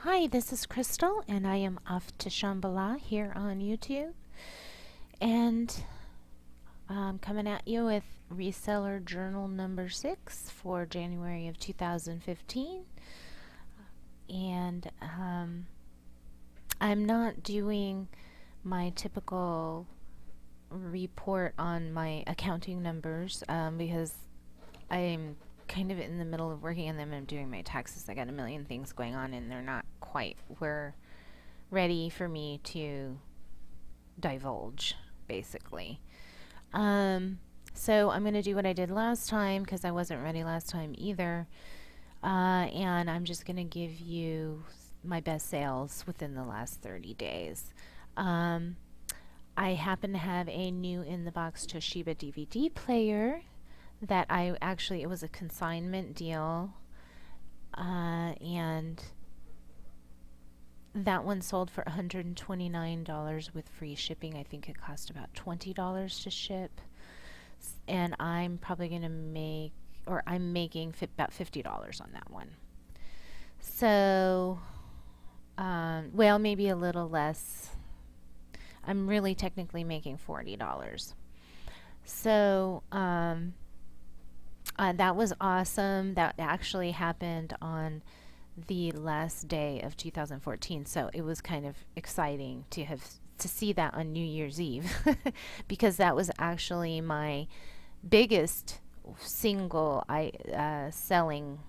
Hi, this is Crystal, and I am off to Shambhala here on YouTube. And I'm coming at you with Reseller Journal number 6 for January of 2015. And I'm not doing my typical report on my accounting numbers because I'm kind of in the middle of working on them and doing my taxes. I got a million things going on, and they're not quite ready for me to divulge, basically. So I'm going to do what I did last time because I wasn't ready last time either. And I'm just going to give you my best sales within the last 30 days. I happen to have a new in the box Toshiba DVD player that it was a consignment deal. And that one sold for $129 with free shipping. I think it cost about $20 to ship. And I'm probably going to I'm making about $50 on that one. So, well, maybe a little less. I'm really technically making $40. So, that was awesome. That actually happened on the last day of 2014, so it was kind of exciting to see that on New Year's Eve because that was actually my biggest single selling,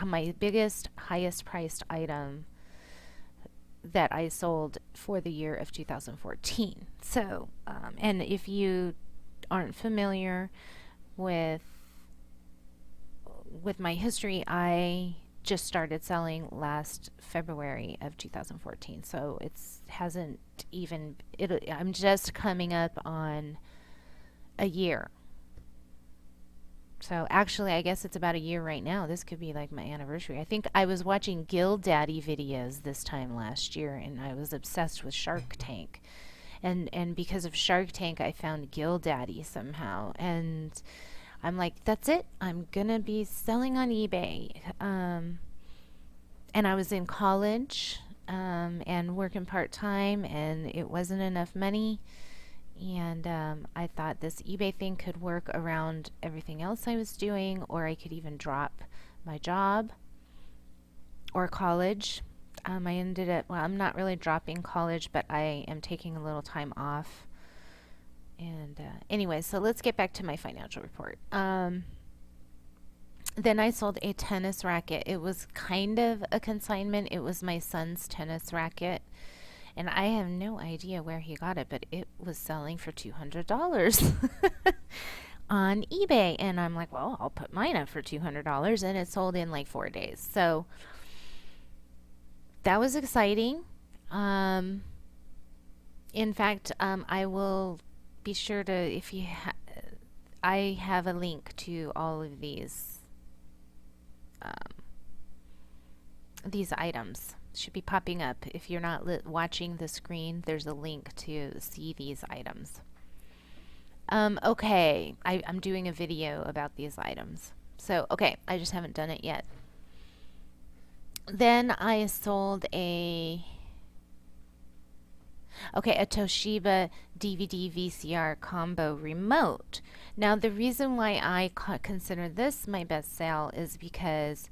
my biggest highest priced item that I sold for the year of 2014. So, and if you aren't familiar with my history, I just started selling last February of 2014, so I'm just coming up on a year. So actually, I guess it's about a year right now. This could be like my anniversary. I think I was watching Gill Daddy videos this time last year, and I was obsessed with Shark Tank. And because of Shark Tank, I found Gill Daddy somehow, and I'm like, that's it. I'm gonna be selling on eBay. And I was in college and working part time, and it wasn't enough money. And I thought this eBay thing could work around everything else I was doing, or I could even drop my job or college. I'm not really dropping college, but I am taking a little time off. And anyway, so let's get back to my financial report. Then I sold a tennis racket. It was kind of a consignment. It was my son's tennis racket. And I have no idea where he got it, but it was selling for $200 on eBay. And I'm like, well, I'll put mine up for $200. And it sold in like 4 days. So that was exciting. In fact, I will be sure to, I have a link to all of these items. Should be popping up. If you're not watching the screen, there's a link to see these items. Okay, I'm doing a video about these items. So, okay, I just haven't done it yet. Then I sold a Toshiba DVD VCR combo remote. Now, the reason why I consider this my best sale is because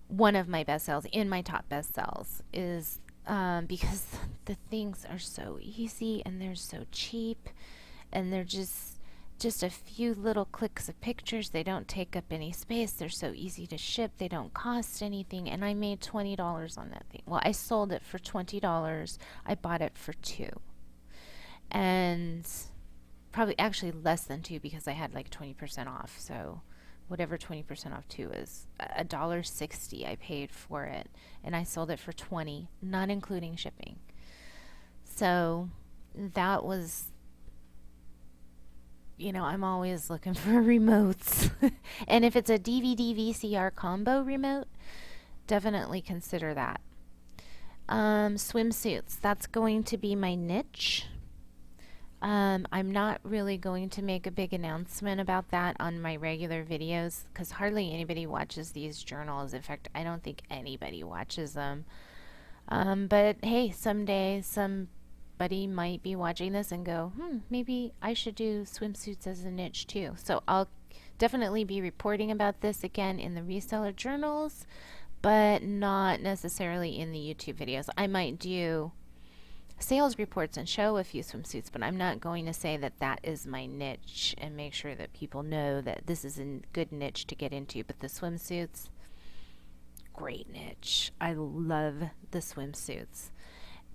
one of my best sales, in my top best sales, is because the things are so easy and they're so cheap, and they're just a few little clicks of pictures. They don't take up any space. They're so easy to ship. They don't cost anything, and I made $20 on that thing. Well, I sold it for $20. I bought it for $2, and probably actually less than $2 because I had like 20% off. So whatever 20% off $2 is, $1.60 I paid for it, and I sold it for $20, not including shipping. So that was, I'm always looking for remotes. And if it's a DVD VCR combo remote, definitely consider that. Swimsuits, that's going to be my niche. I'm not really going to make a big announcement about that on my regular videos because hardly anybody watches these journals. In fact, I don't think anybody watches them. But hey, someday somebody might be watching this and go, maybe I should do swimsuits as a niche too. So I'll definitely be reporting about this again in the reseller journals, but not necessarily in the YouTube videos. I might do sales reports and show a few swimsuits, but I'm not going to say that that is my niche and make sure that people know that this is a good niche to get into. But the swimsuits, great niche. I love the swimsuits.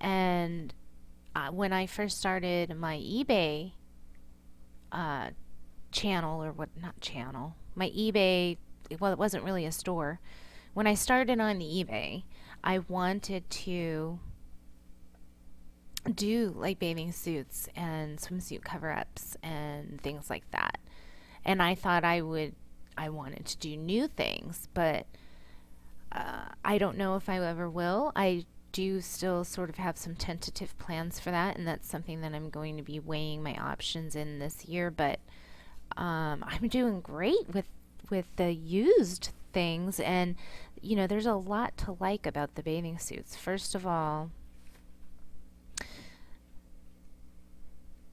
And when I first started my eBay uh, channel, or what, not channel, my eBay, well, it wasn't really a store. When I started on eBay, I wanted to do like bathing suits and swimsuit cover-ups and things like that. And I thought I wanted to do new things, but I don't know if I ever will. I do still sort of have some tentative plans for that, and that's something that I'm going to be weighing my options in this year. But I'm doing great with the used things, and there's a lot to like about the bathing suits. First of all,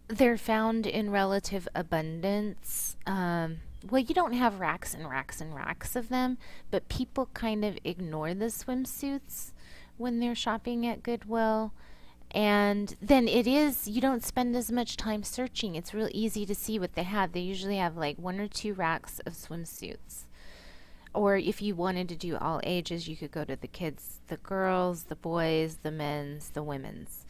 they're found in relative abundance. Well, you don't have racks and racks and racks of them, but people kind of ignore the swimsuits when they're shopping at Goodwill. And then you don't spend as much time searching. It's real easy to see what they have. They usually have like one or two racks of swimsuits. Or if you wanted to do all ages, you could go to the kids, the girls, the boys, the men's, the women's.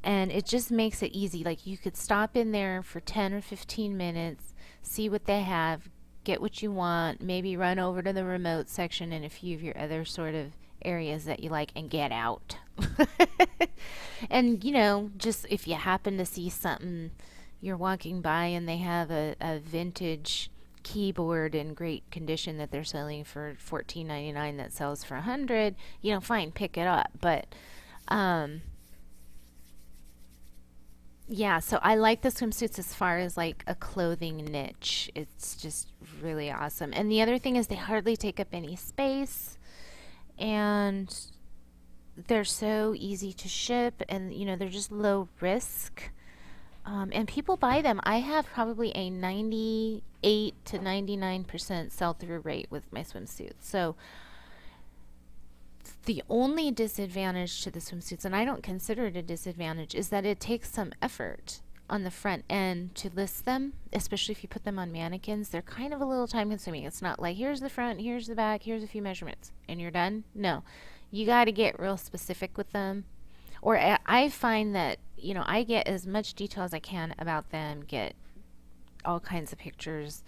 And it just makes it easy. Like you could stop in there for 10 or 15 minutes, see what they have, get what you want, maybe run over to the remote section and a few of your other sort of areas that you like and get out. And just if you happen to see something, you're walking by and they have a vintage keyboard in great condition that they're selling for $14.99 that sells for $100, fine, pick it up. But yeah, so I like the swimsuits as far as like a clothing niche. It's just really awesome. And the other thing is they hardly take up any space, and they're so easy to ship, and they're just low risk. And people buy them. I have probably a 98 to 99% sell-through rate with my swimsuits. So the only disadvantage to the swimsuits, and I don't consider it a disadvantage, is that it takes some effort on the front end to list them, especially if you put them on mannequins. They're kind of a little time consuming. It's not like here's the front, here's the back, here's a few measurements, and you're done. No, you got to get real specific with them. Or I find that, I get as much detail as I can about them, get all kinds of pictures,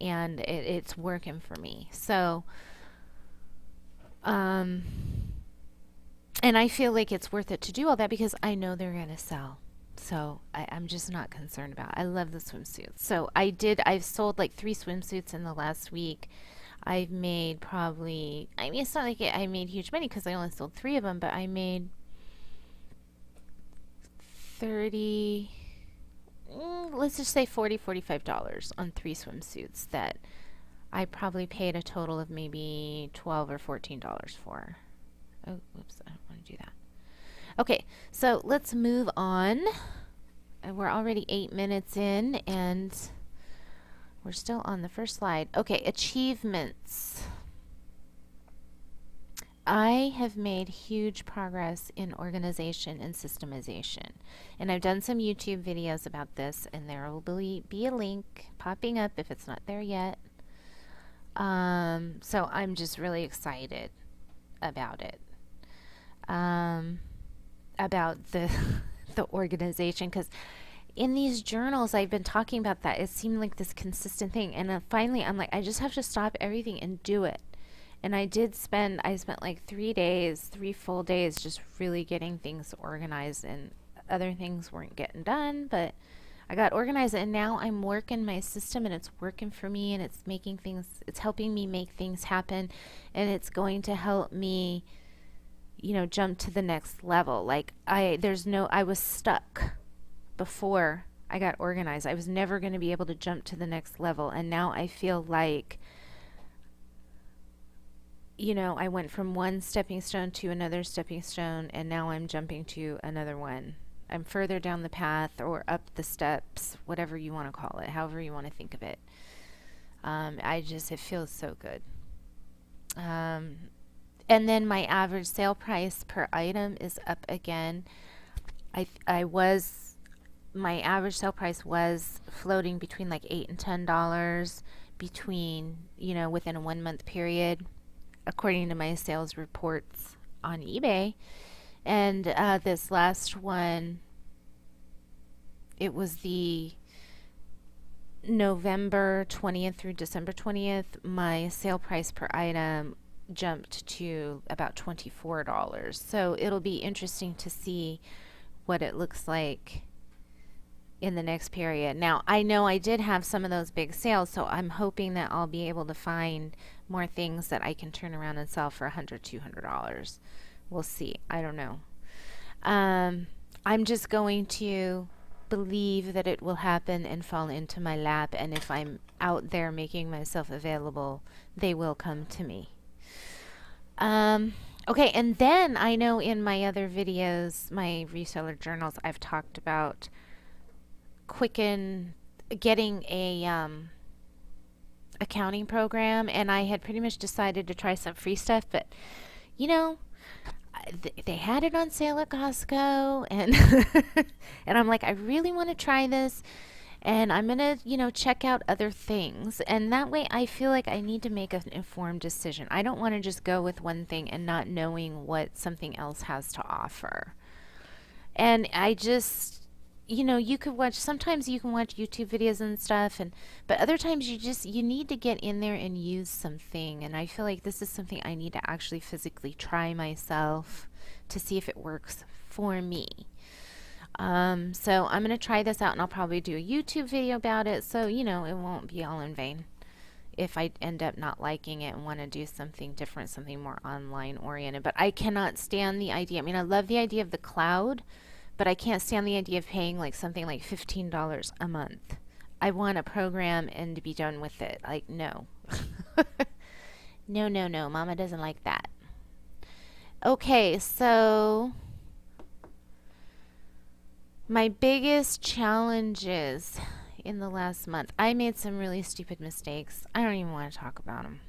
and it's working for me. So, and I feel like it's worth it to do all that because I know they're going to sell. So I'm just not concerned about it. I love the swimsuits. So I've sold like 3 swimsuits in the last week. I've made probably, it's not like I made huge money because I only sold 3 of them, but I made 30, let's just say $45 on 3 swimsuits that I probably paid a total of maybe $12 or $14 for. Oh, whoops, I don't want to do that. Okay, so let's move on. We're already 8 minutes in, and we're still on the first slide. Okay, achievements. I have made huge progress in organization and systemization. And I've done some YouTube videos about this, and there will be a link popping up if it's not there yet. So I'm just really excited about it. About the the organization, because in these journals I've been talking about that. It seemed like this consistent thing, and finally I'm like, I just have to stop everything and do it. And I spent like 3 full days just really getting things organized, and other things weren't getting done, but I got organized, and now I'm working my system, and it's working for me, and it's helping me make things happen, and it's going to help me jump to the next level. Like I was stuck before I got organized. I was never going to be able to jump to the next level. And now I feel like, I went from one stepping stone to another stepping stone, and now I'm jumping to another one. I'm further down the path or up the steps, whatever you want to call it, however you want to think of it. It feels so good. Um, and then my average sale price per item is up again. My average sale price was floating between like $8 and $10 between, within a 1 month period, according to my sales reports on eBay. And this last one, it was the November 20th through December 20th. My sale price per item jumped to about $24. So it'll be interesting to see what it looks like in the next period. Now, I know I did have some of those big sales, so I'm hoping that I'll be able to find more things that I can turn around and sell for $100, $200. We'll see. I don't know. I'm just going to believe that it will happen and fall into my lap, and if I'm out there making myself available, they will come to me. Okay, and then I know in my other videos, my reseller journals, I've talked about getting a accounting program, and I had pretty much decided to try some free stuff, but you know, they had it on sale at Costco, and and I'm like, I really want to try this, and I'm gonna, check out other things, and that way I feel like I need to make an informed decision. I don't want to just go with one thing and not knowing what something else has to offer. And I just, you could watch, sometimes you can watch YouTube videos and stuff, but other times you need to get in there and use something. And I feel like this is something I need to actually physically try myself to see if it works for me. So I'm going to try this out, and I'll probably do a YouTube video about it. So, it won't be all in vain if I end up not liking it and want to do something different, something more online oriented. But I cannot stand the idea. I mean, I love the idea of the cloud, but I can't stand the idea of paying like something like $15 a month. I want a program and to be done with it. Like, no. No, no, no. Mama doesn't like that. Okay, so my biggest challenges in the last month. I made some really stupid mistakes. I don't even want to talk about them.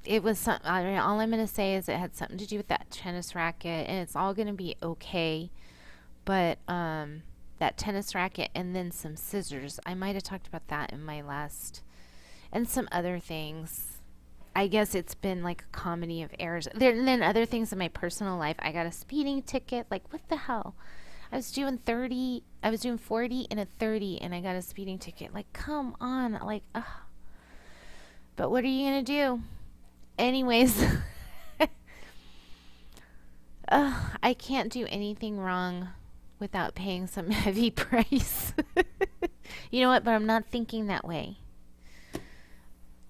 It was some, I mean, all I'm going to say is it had something to do with that tennis racket, and it's all going to be okay. But that tennis racket and then some scissors. I might have talked about that in my last, and some other things. I guess it's been like a comedy of errors. And then other things in my personal life. I got a speeding ticket. Like, what the hell? I was doing 40 and a 30, and I got a speeding ticket. Like, come on. Like, ugh. But what are you going to do? Anyways, I can't do anything wrong without paying some heavy price. You know what? But I'm not thinking that way.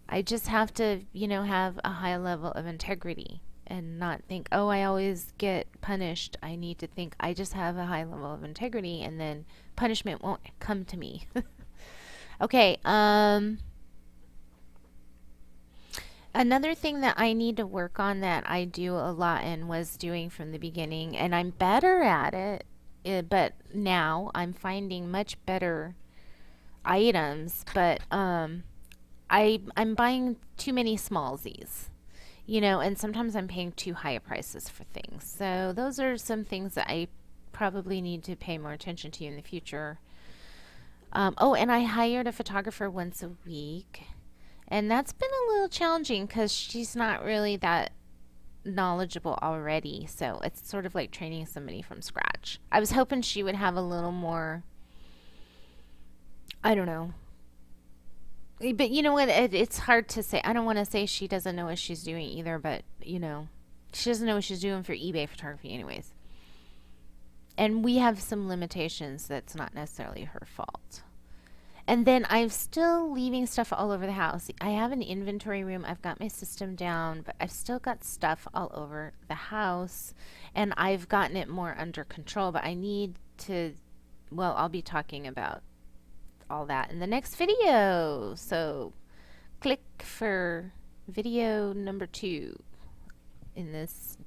I just have to, have a high level of integrity and not think, oh, I always get punished. I need to think I just have a high level of integrity, and then punishment won't come to me. Okay, another thing that I need to work on that I do a lot and was doing from the beginning, and I'm better at it, but now I'm finding much better items, but I'm buying too many smallsies, and sometimes I'm paying too high prices for things. So those are some things that I probably need to pay more attention to in the future. Oh, and I hired a photographer once a week, and that's been a little challenging because she's not really that knowledgeable already. So it's sort of like training somebody from scratch. I was hoping she would have a little more, I don't know. But you know what? It's hard to say. I don't want to say she doesn't know what she's doing either, but she doesn't know what she's doing for eBay photography, anyways. And we have some limitations that's not necessarily her fault. And then I'm still leaving stuff all over the house. I have an inventory room. I've got my system down, but I've still got stuff all over the house. And I've gotten it more under control, but I need to well, I'll be talking about all that in the next video. So click for video number 2 in this